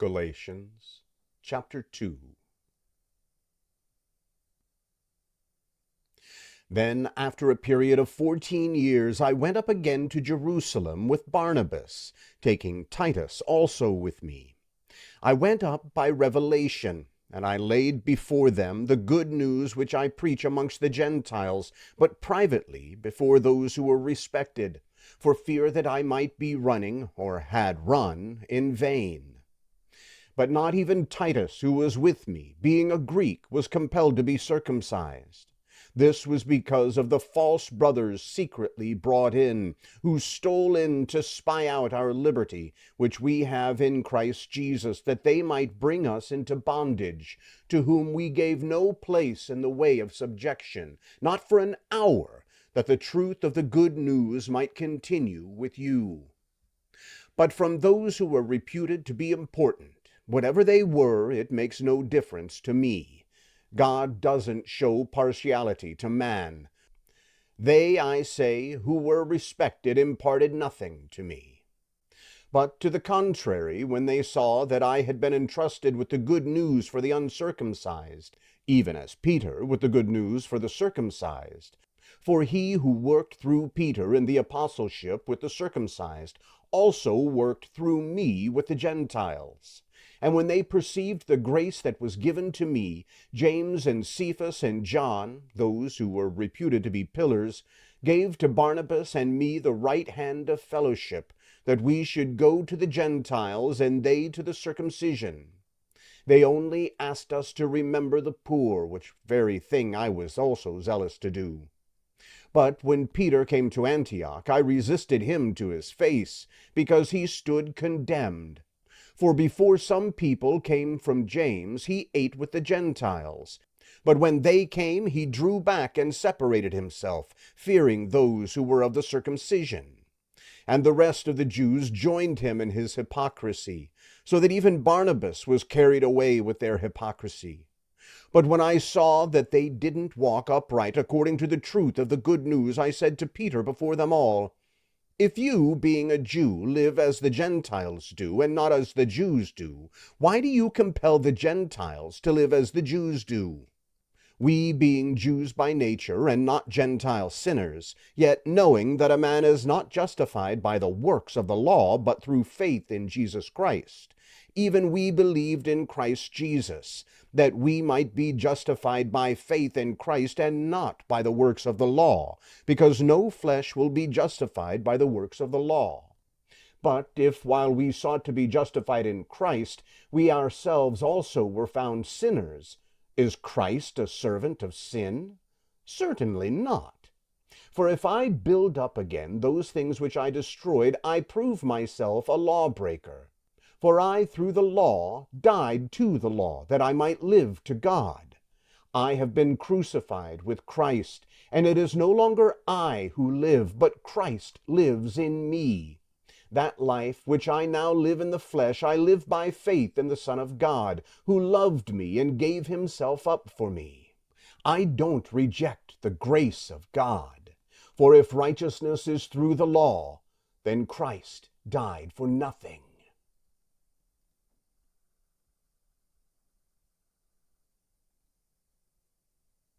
Galatians Chapter 2. Then, after a period of 14 years, I went up again to Jerusalem with Barnabas, taking Titus also with me. I went up by revelation, and I laid before them the good news which I preach amongst the Gentiles, but privately before those who were respected, for fear that I might be running, or had run, in vain. But not even Titus, who was with me, being a Greek, was compelled to be circumcised. This was because of the false brothers secretly brought in, who stole in to spy out our liberty, which we have in Christ Jesus, that they might bring us into bondage, to whom we gave no place in the way of subjection, not for an hour, that the truth of the good news might continue with you. But from those who were reputed to be important, whatever they were, it makes no difference to me. God doesn't show partiality to man. They, I say, who were respected imparted nothing to me. But to the contrary, when they saw that I had been entrusted with the good news for the uncircumcised, even as Peter with the good news for the circumcised, for he who worked through Peter in the apostleship with the circumcised also worked through me with the Gentiles. And when they perceived the grace that was given to me, James and Cephas and John, those who were reputed to be pillars, gave to Barnabas and me the right hand of fellowship, that we should go to the Gentiles, and they to the circumcision. They only asked us to remember the poor, which very thing I was also zealous to do. But when Peter came to Antioch, I resisted him to his face, because he stood condemned. For before some people came from James, he ate with the Gentiles. But when they came, he drew back and separated himself, fearing those who were of the circumcision. And the rest of the Jews joined him in his hypocrisy, so that even Barnabas was carried away with their hypocrisy. But when I saw that they didn't walk upright according to the truth of the good news, I said to Peter before them all, "If you, being a Jew, live as the Gentiles do, and not as the Jews do, why do you compel the Gentiles to live as the Jews do? We, being Jews by nature, and not Gentile sinners, yet knowing that a man is not justified by the works of the law, but through faith in Jesus Christ, even we believed in Christ Jesus, that we might be justified by faith in Christ, and not by the works of the law, because no flesh will be justified by the works of the law. But if, while we sought to be justified in Christ, we ourselves also were found sinners, is Christ a servant of sin? Certainly not. For if I build up again those things which I destroyed, I prove myself a lawbreaker. For I, through the law, died to the law, that I might live to God. I have been crucified with Christ, and it is no longer I who live, but Christ lives in me. That life which I now live in the flesh, I live by faith in the Son of God, who loved me and gave himself up for me. I don't reject the grace of God. For if righteousness is through the law, then Christ died for nothing.